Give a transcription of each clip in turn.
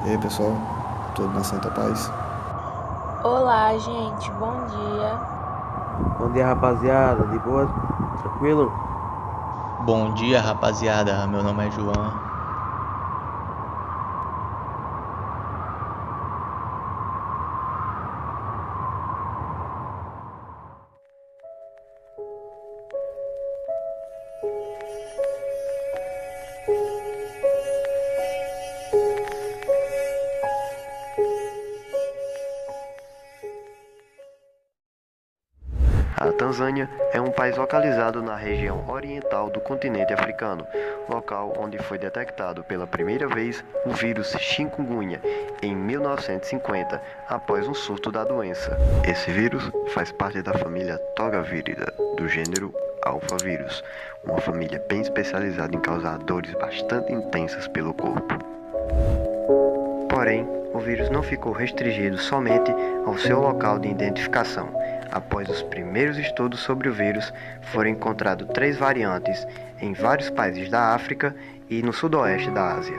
E aí, pessoal, tudo na Santa Paz? Olá, gente, bom dia. Bom dia, rapaziada. De boa? Tranquilo? Bom dia, rapaziada. Meu nome é João. A Tanzânia é um país localizado na região oriental do continente africano, local onde foi detectado pela primeira vez o vírus chikungunya em 1950, após um surto da doença. Esse vírus faz parte da família Togaviridae, do gênero Alphavírus, uma família bem especializada em causar dores bastante intensas pelo corpo. Porém, o vírus não ficou restringido somente ao seu local de identificação. Após os primeiros estudos sobre o vírus, foram encontrados 3 variantes em vários países da África e no sudoeste da Ásia.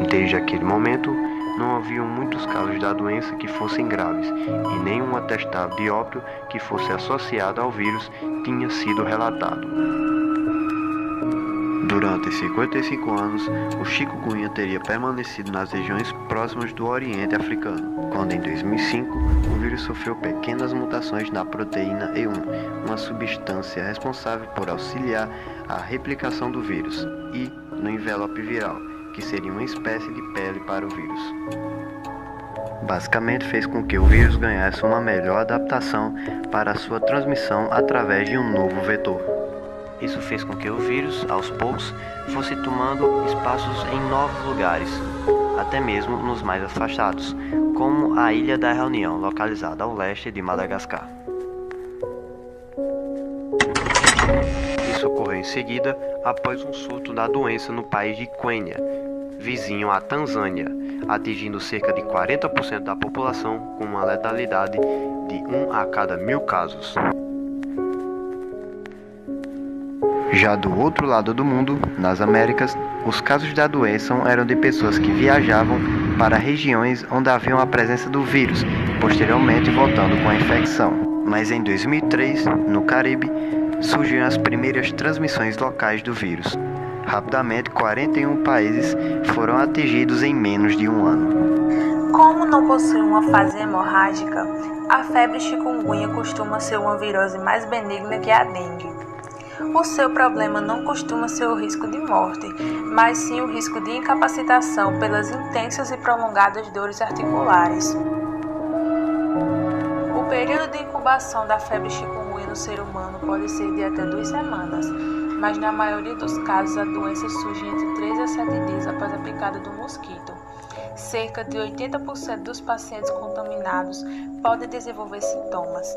Desde aquele momento, não haviam muitos casos da doença que fossem graves e nenhum atestado de óbito que fosse associado ao vírus tinha sido relatado. Durante 55 anos, o chikungunya teria permanecido nas regiões próximas do Oriente Africano, quando em 2005 o vírus sofreu pequenas mutações na proteína E1, uma substância responsável por auxiliar a replicação do vírus, e no envelope viral, que seria uma espécie de pele para o vírus. Basicamente fez com que o vírus ganhasse uma melhor adaptação para a sua transmissão através de um novo vetor. Isso fez com que o vírus, aos poucos, fosse tomando espaços em novos lugares, até mesmo nos mais afastados, como a Ilha da Reunião, localizada ao leste de Madagascar. Isso ocorreu em seguida após um surto da doença no país de Quênia, vizinho à Tanzânia, atingindo cerca de 40% da população, com uma letalidade de 1 a cada 1000 casos. Já do outro lado do mundo, nas Américas, os casos da doença eram de pessoas que viajavam para regiões onde havia a presença do vírus, posteriormente voltando com a infecção. Mas em 2003, no Caribe, surgiram as primeiras transmissões locais do vírus. Rapidamente, 41 países foram atingidos em menos de um ano. Como não possui uma fase hemorrágica, a febre chikungunya costuma ser uma virose mais benigna que a dengue. O seu problema não costuma ser o risco de morte, mas sim o risco de incapacitação pelas intensas e prolongadas dores articulares. O período de incubação da febre chikungunya no ser humano pode ser de até 2 semanas, mas na maioria dos casos a doença surge entre 3 a 7 dias após a picada do mosquito. Cerca de 80% dos pacientes contaminados podem desenvolver sintomas.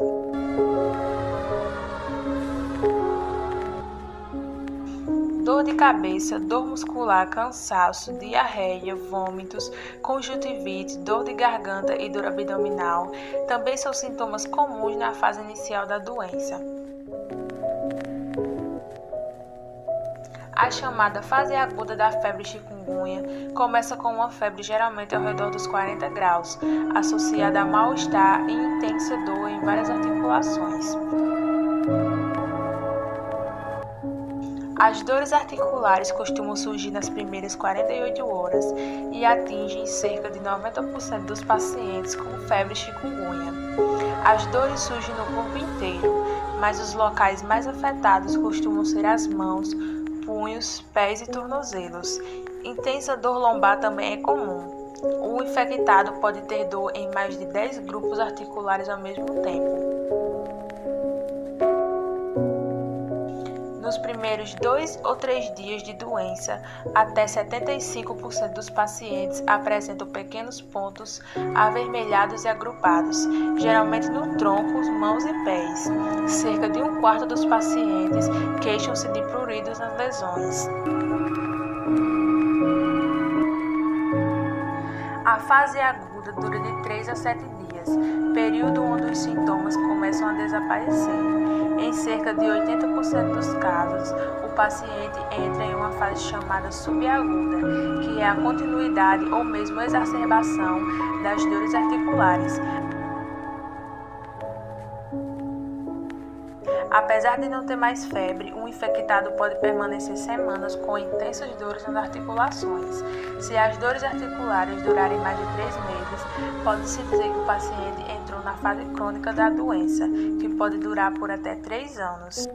Dor de cabeça, dor muscular, cansaço, diarreia, vômitos, conjuntivite, dor de garganta e dor abdominal também são sintomas comuns na fase inicial da doença. A chamada fase aguda da febre chikungunya começa com uma febre geralmente ao redor dos 40 graus, associada a mal-estar e intensa dor em várias articulações. As dores articulares costumam surgir nas primeiras 48 horas e atingem cerca de 90% dos pacientes com febre chikungunya. As dores surgem no corpo inteiro, mas os locais mais afetados costumam ser as mãos, punhos, pés e tornozelos. Intensa dor lombar também é comum. O infectado pode ter dor em mais de 10 grupos articulares ao mesmo tempo. Nos primeiros 2 ou 3 dias de doença, até 75% dos pacientes apresentam pequenos pontos avermelhados e agrupados, geralmente no tronco, mãos e pés. Cerca de 1/4 dos pacientes queixam-se de pruridos nas lesões. A fase aguda dura de 3 a 7 dias, período onde os sintomas começam a desaparecer. Em cerca de 80% dos casos, o paciente entra em uma fase chamada subaguda, que é a continuidade ou mesmo exacerbação das dores articulares. Apesar de não ter mais febre, um infectado pode permanecer semanas com intensas dores nas articulações. Se as dores articulares durarem mais de 3 meses, pode-se dizer que o paciente entrou na fase crônica da doença, que pode durar por até 3 anos.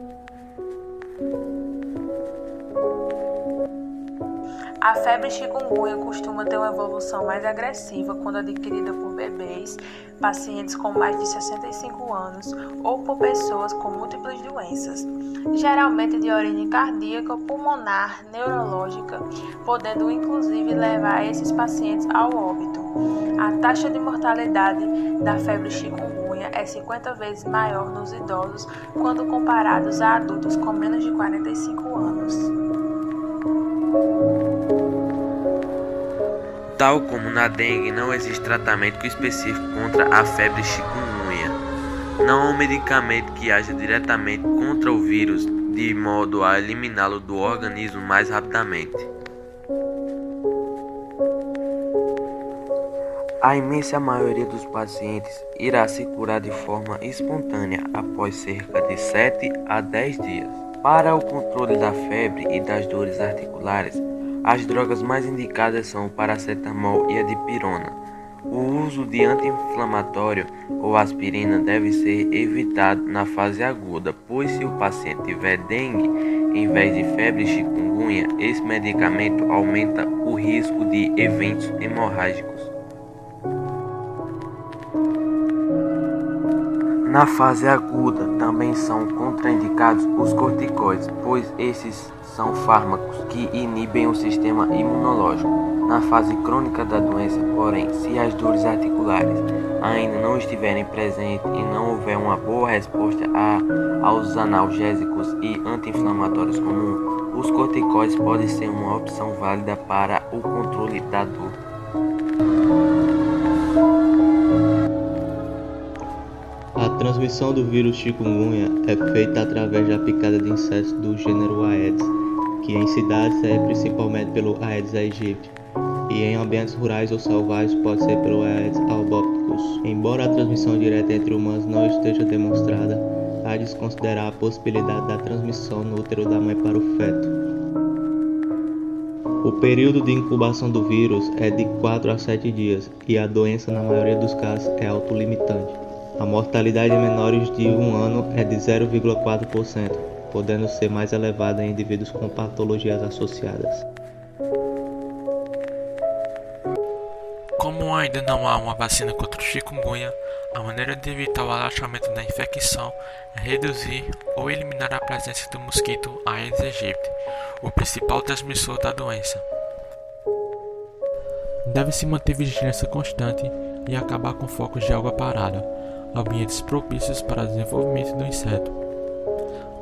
A febre chikungunya costuma ter uma evolução mais agressiva quando adquirida por bebês, pacientes com mais de 65 anos ou por pessoas com múltiplas doenças, geralmente de origem cardíaca, pulmonar, neurológica, podendo inclusive levar esses pacientes ao óbito. A taxa de mortalidade da febre chikungunya é 50 vezes maior nos idosos quando comparados a adultos com menos de 45 anos. Tal como na dengue, não existe tratamento específico contra a febre chikungunya. Não há um medicamento que aja diretamente contra o vírus, de modo a eliminá-lo do organismo mais rapidamente. A imensa maioria dos pacientes irá se curar de forma espontânea após cerca de 7 a 10 dias. Para o controle da febre e das dores articulares, as drogas mais indicadas são o paracetamol e a dipirona. O uso de anti-inflamatório ou aspirina deve ser evitado na fase aguda, pois se o paciente tiver dengue em vez de febre chikungunya, esse medicamento aumenta o risco de eventos hemorrágicos. Na fase aguda também são contraindicados os corticoides, pois esses são fármacos que inibem o sistema imunológico. Na fase crônica da doença, porém, se as dores articulares ainda não estiverem presentes e não houver uma boa resposta aos analgésicos e anti-inflamatórios comuns, os corticoides podem ser uma opção válida para o controle da dor. A transmissão do vírus chikungunya é feita através da picada de insetos do gênero Aedes, que em cidades é principalmente pelo Aedes aegypti, e em ambientes rurais ou selvagens pode ser pelo Aedes albopicus. Embora a transmissão direta entre humanos não esteja demonstrada, há de se considerar a possibilidade da transmissão no útero da mãe para o feto. O período de incubação do vírus é de 4 a 7 dias e a doença, na maioria dos casos, é autolimitante. A mortalidade em menores de 1 ano é de 0,4%, podendo ser mais elevada em indivíduos com patologias associadas. Como ainda não há uma vacina contra o chikungunya, a maneira de evitar o alastramento da infecção é reduzir ou eliminar a presença do mosquito Aedes aegypti, o principal transmissor da doença. Deve-se manter vigilância constante e acabar com focos de água parada, ambientes propícios para o desenvolvimento do inseto.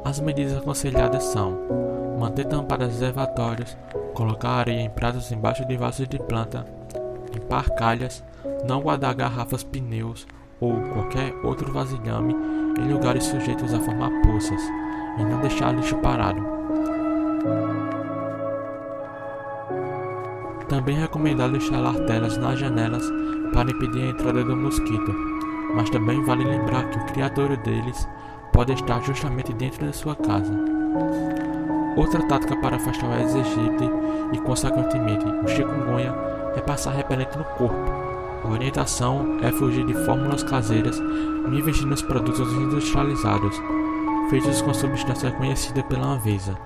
As medidas aconselhadas são manter tampadas reservatórios, colocar areia em pratos embaixo de vasos de planta, limpar calhas, não guardar garrafas, pneus ou qualquer outro vasilhame em lugares sujeitos a formar poças e não deixar lixo parado. Também é recomendado instalar telas nas janelas para impedir a entrada do mosquito, mas também vale lembrar que o criador deles pode estar justamente dentro da sua casa. Outra tática para afastar o Aedes aegypti e, consequentemente, o chikungunya é passar repelente no corpo. A orientação é fugir de fórmulas caseiras e investir nos produtos industrializados, feitos com substância conhecida pela Anvisa.